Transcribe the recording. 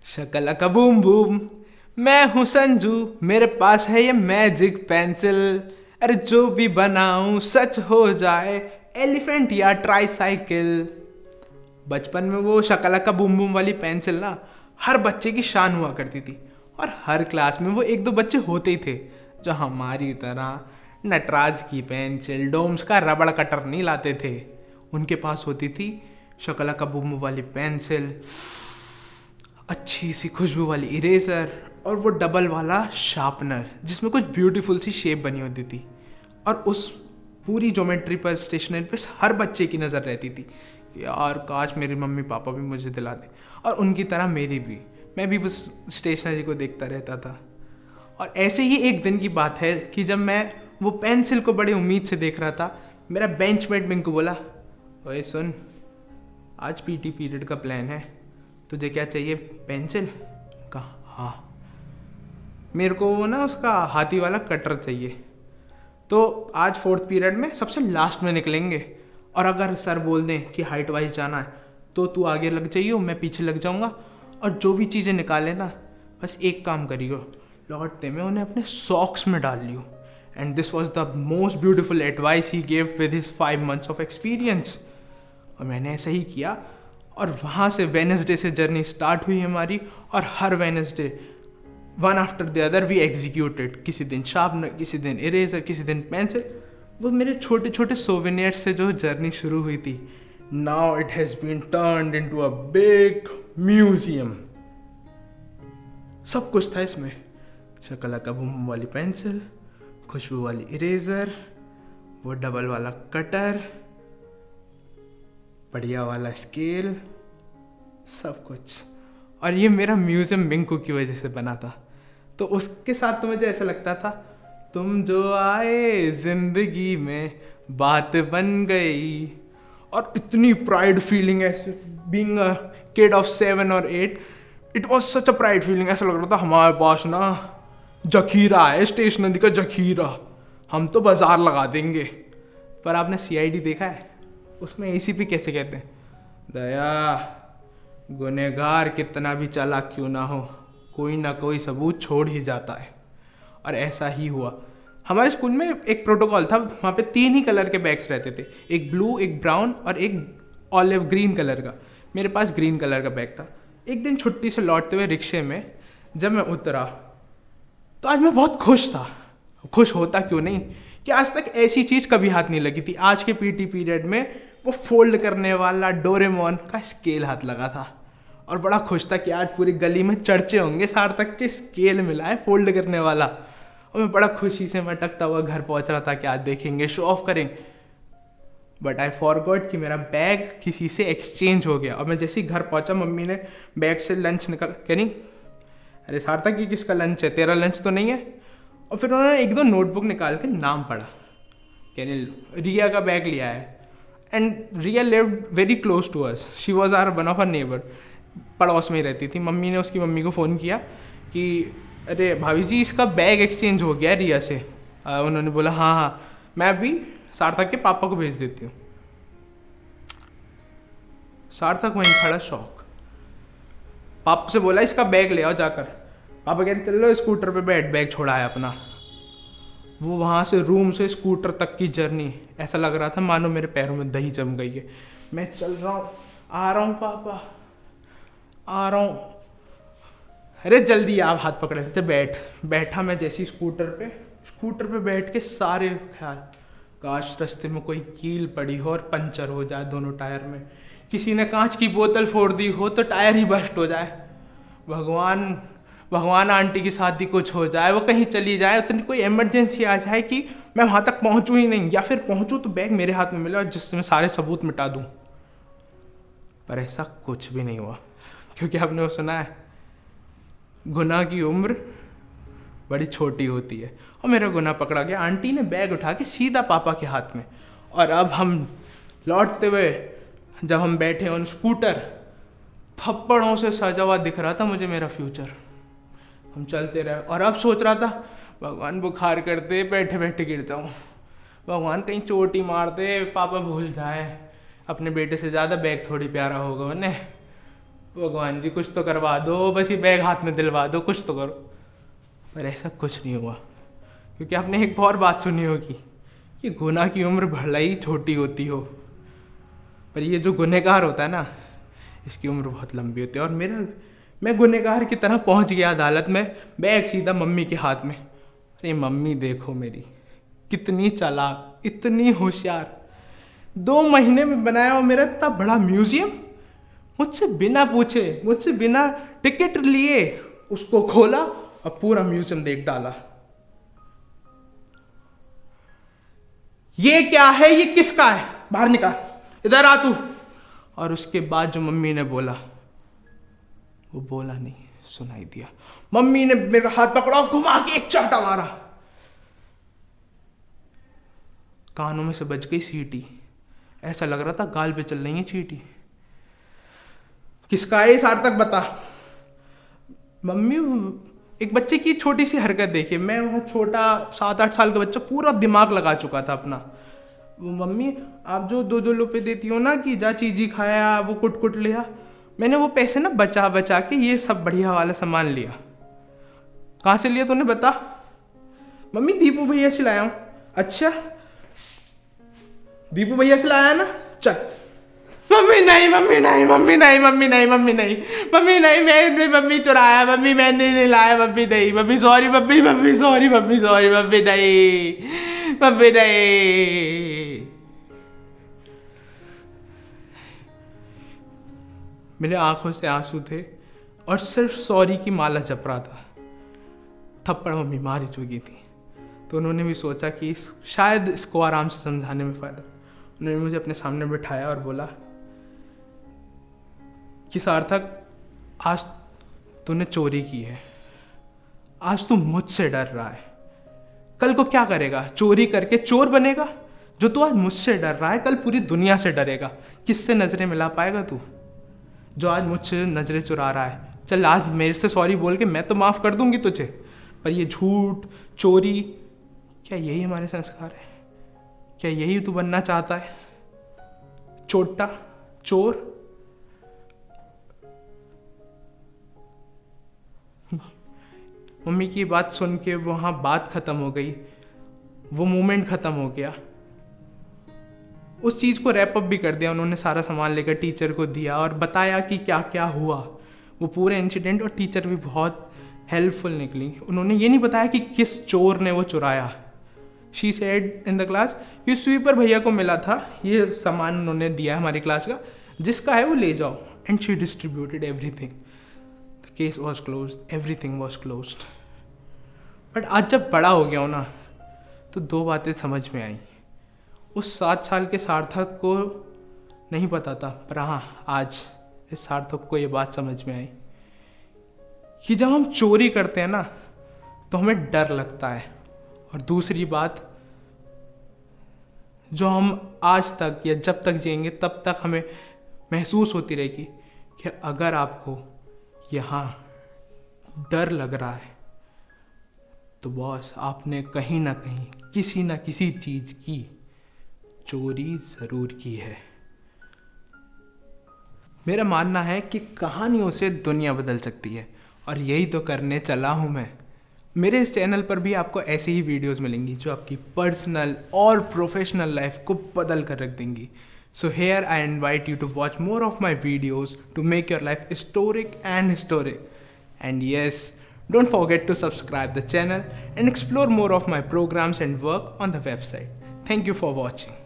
शकला का boom boom. मैं हूँ संजू, मेरे पास है ये मैजिक पेंसिल। अरे जो भी बनाऊं सच हो जाए, एलिफेंट या ट्राईसाइकिल। बचपन में वो शकला का बूम बूम वाली पेंसिल ना हर बच्चे की शान हुआ करती थी। और हर क्लास में वो एक दो बच्चे होते ही थे जो हमारी तरह नटराज की पेंसिल, डोम्स का रबड़ कटर नहीं लाते थे। उनके पास होती थी शकला का बूम बूम वाली पेंसिल, अच्छी सी खुशबू वाली इरेजर और वो डबल वाला शार्पनर जिसमें कुछ ब्यूटीफुल सी शेप बनी होती थी। और उस पूरी ज्योमेट्री पर, स्टेशनरी पर हर बच्चे की नज़र रहती थी कि यार काश मेरी मम्मी पापा भी मुझे दिला दें, और उनकी तरह मेरी भी। मैं भी उस स्टेशनरी को देखता रहता था। और ऐसे ही एक दिन की बात है कि जब मैं वो पेंसिल को बड़ी उम्मीद से देख रहा था, मेरा बेंचमेट मिंकू बोला, ओए सुन, आज पीटी पीरियड का प्लान है, तुझे क्या चाहिए? पेंसिल? कहा हाँ, मेरे को वो ना उसका हाथी वाला कटर चाहिए। तो आज फोर्थ पीरियड में सबसे लास्ट में निकलेंगे, और अगर सर बोल दें कि हाइट वाइज जाना है तो तू आगे लग जाइयो, मैं पीछे लग जाऊंगा, और जो भी चीज़ें निकाले ना बस एक काम करियो, लौटते में उन्हें अपने सॉक्स में डाल लियो। And this was the most beautiful advice he gave with his 5 months of experience. और मैंने ऐसा ही किया, और वहाँ से वेनसडे से जर्नी स्टार्ट हुई हमारी। और हर Wednesday one after the other we executed. किसी दिन शार्पनर, किसी दिन इरेजर, किसी दिन पेंसिल। वो मेरे छोटे छोटे सोवेनियर्स से जो जर्नी शुरू हुई थी, now it has been turned into a big museum. सब कुछ था इसमें, शकला का बूम वाली पेंसिल, खुशबू वाली इरेजर, वो डबल वाला कटर, बढ़िया वाला स्केल, सब कुछ। और ये मेरा म्यूजियम मिंकू की वजह से बना था। तो उसके साथ तो मुझे ऐसा लगता था, तुम जो आए जिंदगी में बात बन गई। और इतनी प्राइड फीलिंग है, बीइंग अ किड ऑफ 7 और 8, it was such a pride feeling. ऐसा लग रहा था हमारे पास ना जखीरा है, स्टेशनरी का जखीरा, हम तो बाजार लगा देंगे। पर आपने सीआईडी देखा है? उसमें एसीपी कैसे कहते हैं, दया, गुनहगार कितना भी चालाक क्यों ना हो, कोई ना कोई सबूत छोड़ ही जाता है। और ऐसा ही हुआ। हमारे स्कूल में एक प्रोटोकॉल था, वहाँ पे 3 ही कलर के बैग्स रहते थे, एक ब्लू, एक ब्राउन और एक ऑलिव ग्रीन कलर का। मेरे पास ग्रीन कलर का बैग था। एक दिन छुट्टी से लौटते हुए रिक्शे में जब मैं उतरा तो आज मैं बहुत खुश था। खुश होता क्यों नहीं कि आज तक ऐसी चीज़ कभी हाथ नहीं लगी थी। आज के पीटी पीरियड में वो फोल्ड करने वाला डोरेमोन का स्केल हाथ लगा था, और बड़ा खुश था कि आज पूरी गली में चर्चे होंगे सार्थक के स्केल मिला है फोल्ड करने वाला। और मैं बड़ा खुशी से मटकता हुआ घर पहुंच रहा था कि आज देखेंगे, शो ऑफ करेंगे। बट आई फॉरगॉट कि मेरा बैग किसी से एक्सचेंज हो गया। और मैं जैसे ही घर पहुंचा, मम्मी ने बैग से लंच निकाल, कह रही, अरे सार्थक ये किसका लंच है, तेरा लंच तो नहीं है? और फिर उन्होंने एक दो नोटबुक निकाल के नाम पढ़ा, कहने रिया का बैग लिया है। And Riya lived very close to us, she was our one of our neighbour, पड़ोस में ही रहती थी। मम्मी ने उसकी मम्मी को फ़ोन किया कि अरे भाभी जी, इसका बैग एक्सचेंज हो गया रिया से। उन्होंने बोला हाँ हाँ, मैं अभी सार्थक के पापा को भेज देती हूँ। सार्थक वहीं खड़ा शौक, पापा से बोला इसका बैग ले आओ जाकर। पापा कह रहे चल लो स्कूटर पे बैठ, बैग छोड़ा है अपना। वो वहाँ से रूम से स्कूटर तक की जर्नी, ऐसा लग रहा था मानो मेरे पैरों में दही जम गई है। मैं चल रहा हूँ, आ रहा हूँ पापा, आ रहा हूँ। अरे जल्दी आप, हाथ पकड़े थे। बैठा मैं जैसी स्कूटर पे बैठ के सारे ख्याल, काश रास्ते में कोई कील पड़ी हो और पंचर हो जाए दोनों टायर में, किसी ने कांच की बोतल फोड़ दी हो तो टायर ही बस्ट हो जाए, भगवान आंटी की शादी कुछ हो जाए, वो कहीं चली जाए, उतनी कोई इमरजेंसी आ जाए कि मैं वहाँ तक पहुँचूँ ही नहीं, या फिर पहुँचूँ तो बैग मेरे हाथ में मिले और जिससे मैं सारे सबूत मिटा दूँ। पर ऐसा कुछ भी नहीं हुआ, क्योंकि आपने वो सुना है, गुनाह की उम्र बड़ी छोटी होती है। और मेरा गुनाह पकड़ा गया। आंटी ने बैग उठा के सीधा पापा के हाथ में। और अब हम लौटते हुए जब हम बैठे ऑन स्कूटर, थप्पड़ों से सजा हुआ दिख रहा था मुझे मेरा फ्यूचर। हम चलते रहे और अब सोच रहा था, भगवान बुखार कर दे, बैठे बैठे गिर जाऊँ, भगवान कहीं चोट ही मार दे, पापा भूल जाए, अपने बेटे से ज़्यादा बैग थोड़ी प्यारा होगा उन्हें। भगवान जी कुछ तो करवा दो, बस ये बैग हाथ में दिलवा दो, कुछ तो करो। पर ऐसा कुछ नहीं हुआ, क्योंकि आपने एक और बात सुनी होगी कि गुनाह की उम्र भले ही छोटी होती हो, पर ये जो गुनहगार होता है ना, इसकी उम्र बहुत लंबी होती है। और मैं गुनहगार की तरह पहुंच गया अदालत में, बैग सीधा मम्मी के हाथ में। अरे मम्मी देखो मेरी कितनी चालाक, इतनी होशियार, 2 महीने में बनाया हो मेरा इतना बड़ा म्यूजियम, मुझसे बिना पूछे, मुझसे बिना टिकट लिए उसको खोला और पूरा म्यूजियम देख डाला। ये क्या है, ये किसका है, बाहर निकाल, इधर आ तू। और उसके बाद जो मम्मी ने बोला, वो बोला नहीं, सुनाई दिया। मम्मी ने मेरा हाथ पकड़ा, घुमा के एक चाटा मारा, कानों में से बज गई सीटी। ऐसा लग रहा था गाल पे चल रही है चीटी। किसका है सार्थक, बता। मम्मी, एक बच्चे की छोटी सी हरकत देखिए, मैं वहाँ छोटा 7-8 साल का बच्चा पूरा दिमाग लगा चुका था अपना। वो मम्मी आप जो 2-2 रुपये देती हो ना कि जा चीज़ी खाया, वो कुट कुट लिया, मैंने वो पैसे ना बचा बचा के ये सब बढ़िया वाला सामान लिया। कहाँ से लिया तूने बता। मम्मी दीपू भैया से लाया हूँ। अच्छा दीपू भैया से लाया ना, चल। मम्मी नहीं, मम्मी नहीं, मम्मी नहीं, मम्मी नहीं, मम्मी नहीं, मम्मी नहीं, मैं मम्मी चुराया, मम्मी मैंने नहीं लाया, मम्मी नहीं, mummy sorry, mummy, mummy sorry, mummy sorry, mummy नहीं, मम्मी नहीं। मेरे आंखों से आंसू थे और सिर्फ सॉरी की माला जप रहा था। थप्पड़ मम्मी मार ही चुकी थी, तो उन्होंने भी सोचा कि शायद इसको आराम से समझाने में फ़ायदा। उन्होंने मुझे अपने सामने बिठाया और बोला कि सार्थक, आज तूने चोरी की है, आज तू मुझसे डर रहा है, कल को क्या करेगा, चोरी करके चोर बनेगा। जो तू आज मुझसे डर रहा है, कल पूरी दुनिया से डरेगा। किससे नजरें मिला पाएगा तू, जो आज मुझसे नजरें चुरा रहा है। चल आज मेरे से सॉरी बोल के मैं तो माफ कर दूंगी तुझे, पर ये झूठ, चोरी, क्या यही हमारे संस्कार है? क्या यही तू बनना चाहता है, चोटा, चोर? मम्मी की बात सुन के वहाँ बात ख़त्म हो गई, वो मोमेंट ख़त्म हो गया। उस चीज़ को रैप अप भी कर दिया उन्होंने, सारा सामान लेकर टीचर को दिया और बताया कि क्या क्या हुआ वो पूरे इंसिडेंट। और टीचर भी बहुत हेल्पफुल निकली। उन्होंने ये नहीं बताया कि किस चोर ने वो चुराया। She said in the class कि स्वीपर भैया को मिला था ये सामान, उन्होंने दिया हमारी क्लास का, जिसका है वो ले जाओ। And she distributed everything. The case was close, everything was close. But आज जब बड़ा हो गया हो ना, तो 2 बातें समझ में आई। उस 7 साल के सार्थक को नहीं पता था, पर हाँ आज इस सार्थक को ये बात समझ में आई कि जब हम चोरी करते हैं ना तो हमें डर लगता है। और दूसरी बात, जो हम आज तक या जब तक जिएंगे तब तक हमें महसूस होती रहेगी कि अगर आपको यहाँ डर लग रहा है तो बॉस आपने कहीं ना कहीं किसी ना किसी चीज़ की चोरी ज़रूर की है। मेरा मानना है कि कहानियों से दुनिया बदल सकती है, और यही तो करने चला हूँ मैं। मेरे इस चैनल पर भी आपको ऐसी ही वीडियोस मिलेंगी जो आपकी पर्सनल और प्रोफेशनल लाइफ को बदल कर रख देंगी। So here I invite you to watch more of my videos to make your life historic and historic. And yes, don't forget to subscribe the channel and explore more of my programs and work on the website. Thank you for watching.